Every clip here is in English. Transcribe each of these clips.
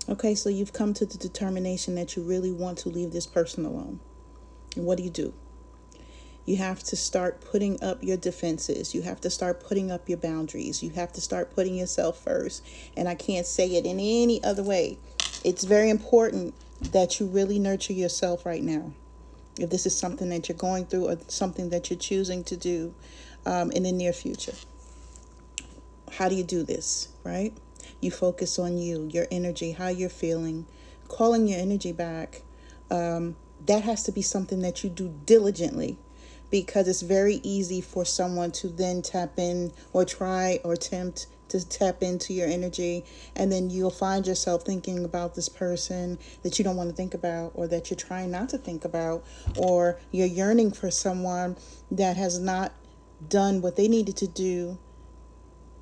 Okay, so you've come to the determination that you really want to leave this person alone. And what do? You have to start putting up your defenses. You have to start putting up your boundaries. You have to start putting yourself first. And I can't say it in any other way. It's very important that you really nurture yourself right now. If this is something that you're going through or something that you're choosing to do in the near future. How do you do this, right? You focus on you, your energy, how you're feeling, calling your energy back. That has to be something that you do diligently, because it's very easy for someone to then tap in or try or attempt to tap into your energy, and then you'll find yourself thinking about this person that you don't want to think about, or that you're trying not to think about, or you're yearning for someone that has not done what they needed to do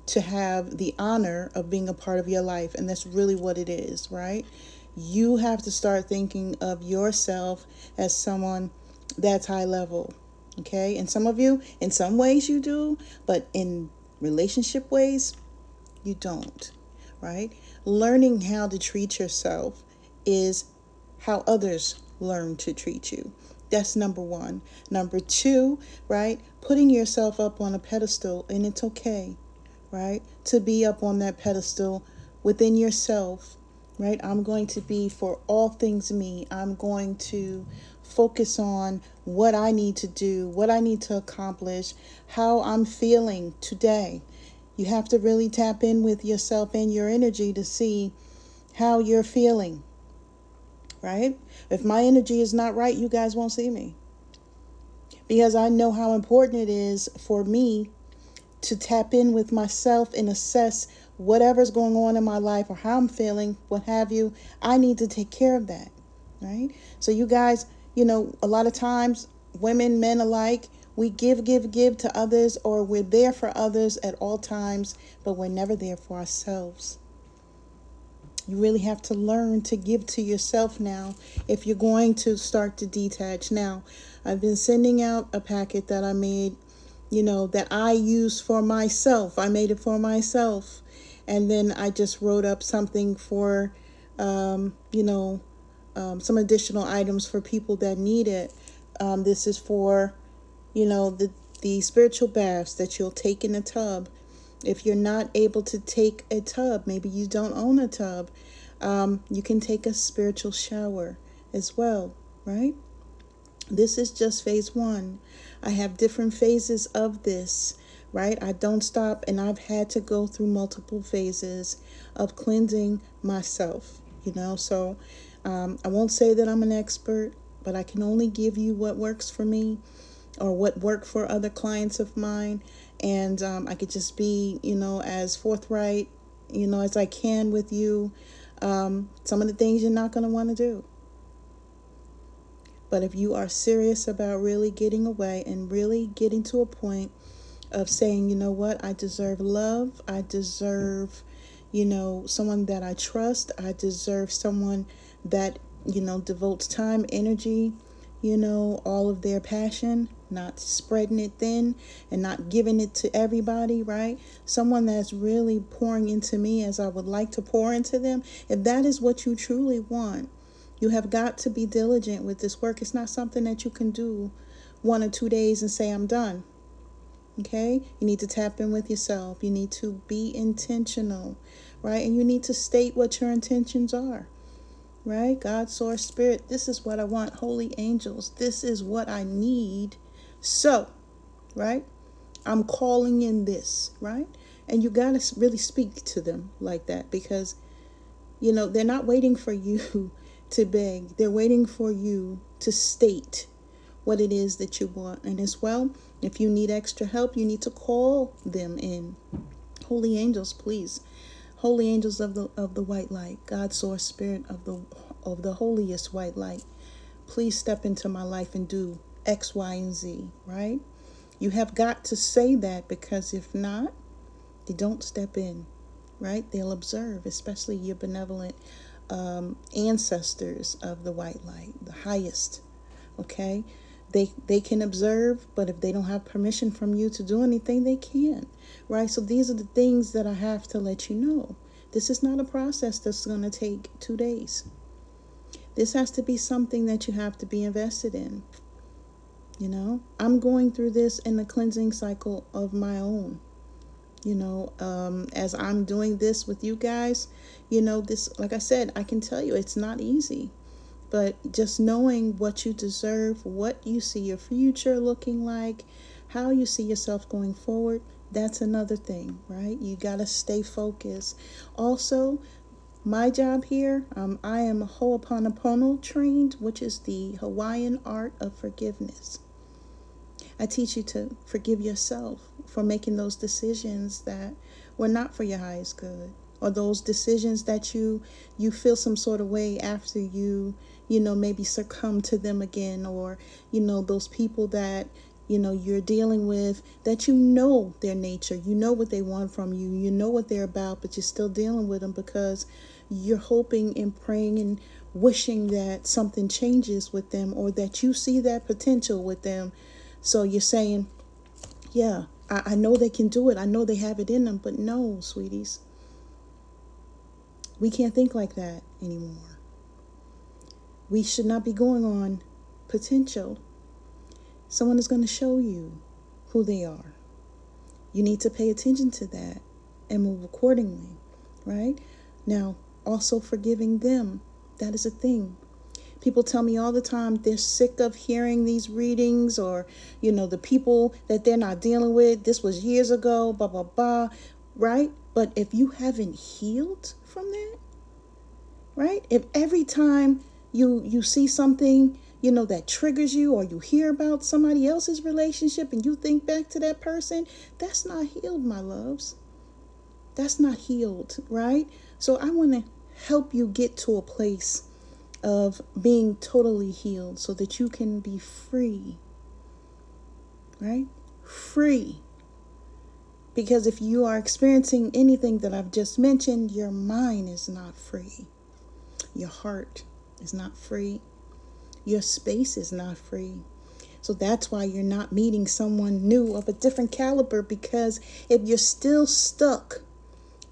to have the honor of being a part of your life. And that's really what it is, right? You have to start thinking of yourself as someone that's high level. Okay, and some of you, in some ways you do, but in relationship ways, you don't, right? Learning how to treat yourself is how others learn to treat you. That's number one. Number two, right? Putting yourself up on a pedestal, and it's okay, right? To be up on that pedestal within yourself, right? I'm going to be for all things me. I'm going to focus on what I need to do, what I need to accomplish, how I'm feeling today. You have to really tap in with yourself and your energy to see how you're feeling, right? If my energy is not right, you guys won't see me, because I know how important it is for me to tap in with myself and assess whatever's going on in my life or how I'm feeling, what have you. I need to take care of that, right? So you guys, a lot of times, women, men alike, we give to others, or we're there for others at all times, but we're never there for ourselves. You really have to learn to give to yourself now if you're going to start to detach. Now, I've been sending out a packet that I made, that I use for myself. I made it for myself. And then I just wrote up something for, some additional items for people that need it. This is for, the spiritual baths that you'll take in a tub. If you're not able to take a tub, maybe you don't own a tub, you can take a spiritual shower as well, right? This is just phase one. I have different phases of this, right? I don't stop, and I've had to go through multiple phases of cleansing myself, So I won't say that I'm an expert, but I can only give you what works for me or what worked for other clients of mine. And I could just be, as forthright, as I can with you. Some of the things you're not going to want to do. But if you are serious about really getting away and really getting to a point of saying, you know what, I deserve love, I deserve, someone that I trust, I deserve someone that, devotes time, energy, all of their passion, not spreading it thin and not giving it to everybody, right? Someone that's really pouring into me as I would like to pour into them. If that is what you truly want, you have got to be diligent with this work. It's not something that you can do 1 or 2 days and say, I'm done. Okay? You need to tap in with yourself. You need to be intentional, right? And you need to state what your intentions are, right? God, source, spirit, this is what I want. Holy angels, this is what I need. So, right? I'm calling in this, right? And you got to really speak to them like that, because, they're not waiting for you to beg. They're waiting for you to state what it is that you want. And as well, if you need extra help, you need to call them in. Holy angels, please. Holy angels of the white light, God, source, spirit of the holiest white light, please step into my life and do X, Y, and Z, right? You have got to say that, because if not, they don't step in, right? They'll observe, especially your benevolent ancestors of the white light, the highest, okay? They can observe, but if they don't have permission from you to do anything, they can't, right? So these are the things that I have to let you know. This is not a process that's going to take 2 days. This has to be something that you have to be invested in. You know, I'm going through this in the cleansing cycle of my own. You know, as I'm doing this with you guys, you know, this, like I said, I can tell you it's not easy. But just knowing what you deserve, what you see your future looking like, how you see yourself going forward, that's another thing, right? You got to stay focused. Also, my job here, I am a Ho'oponopono trained, which is the Hawaiian art of forgiveness. I teach you to forgive yourself for making those decisions that were not for your highest good, or those decisions that you feel some sort of way after you know, maybe succumb to them again, or, you know, those people that, you know, you're dealing with, that you know their nature, you know what they want from you, you know what they're about, but you're still dealing with them because you're hoping and praying and wishing that something changes with them, or that you see that potential with them. So you're saying, yeah, I know they can do it. I know they have it in them. But no, sweeties, we can't think like that anymore. We should not be going on potential. Someone is going to show you who they are. You need to pay attention to that and move accordingly, right? Now, also forgiving them. That is a thing. People tell me all the time they're sick of hearing these readings, or, you know, the people that they're not dealing with, this was years ago, blah, blah, blah, right? But if you haven't healed from that, right? If every time you see something, you know, that triggers you, or you hear about somebody else's relationship and you think back to that person, that's not healed, my loves. That's not healed, right? So I want to help you get to a place of being totally healed so that you can be free, right? Free. Because if you are experiencing anything that I've just mentioned, your mind is not free. Your heart is not free. Your space is not free. So that's why you're not meeting someone new of a different caliber, because if you're still stuck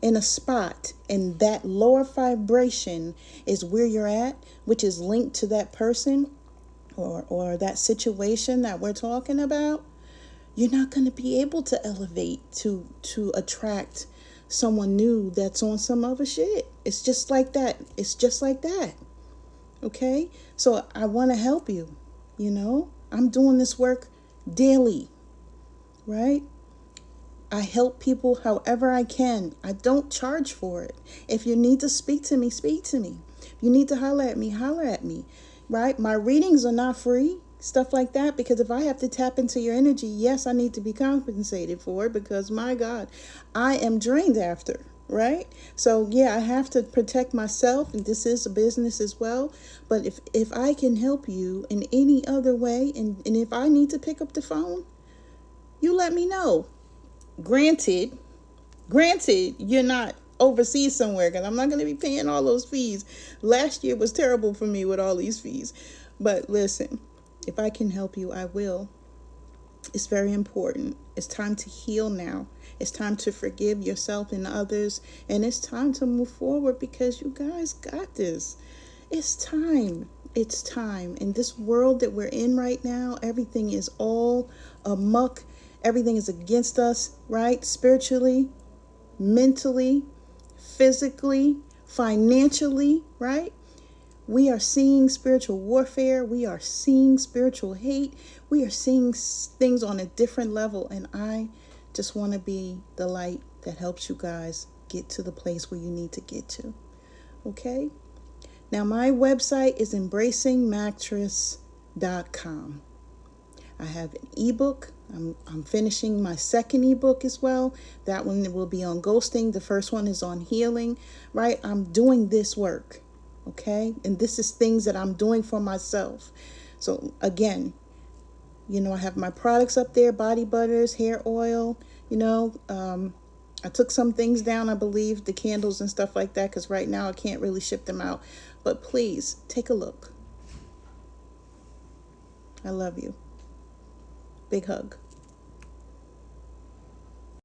in a spot and that lower vibration is where you're at, which is linked to that person or that situation that we're talking about, you're not going to be able to elevate to attract someone new that's on some other shit. It's just like that. It's just like that. Okay? So I want to help you. You know, I'm doing this work daily, right? I help people however I can. I don't charge for it. If you need to speak to me, speak to me. If you need to holler at me, right? My readings are not free, stuff like that, because if I have to tap into your energy, yes, I need to be compensated for it, because my God, I am drained after, right? So yeah, I have to protect myself, and this is a business as well. But if I can help you in any other way, and if I need to pick up the phone, you let me know. Granted, you're not overseas somewhere, because I'm not going to be paying all those fees. Last year was terrible for me with all these fees. But listen, if I can help you, I will. It's very important. It's time to heal now. It's time to forgive yourself and others. And it's time to move forward, because you guys got this. It's time. It's time. In this world that we're in right now, everything is all amuck. Everything is against us, right? Spiritually, mentally, physically, financially, right? We are seeing spiritual warfare. We are seeing spiritual hate. We are seeing things on a different level. And I just want to be the light that helps you guys get to the place where you need to get to. Okay? Now, my website is embracingmattress.com. I have an ebook. I'm finishing my second ebook as well. That one will be on ghosting. The first one is on healing, right? I'm doing this work, okay? And this is things that I'm doing for myself. So again, you know, I have my products up there, body butters, hair oil, you know. I took some things down, I believe, the candles and stuff like that, because right now I can't really ship them out. But please, take a look. I love you. Big hug.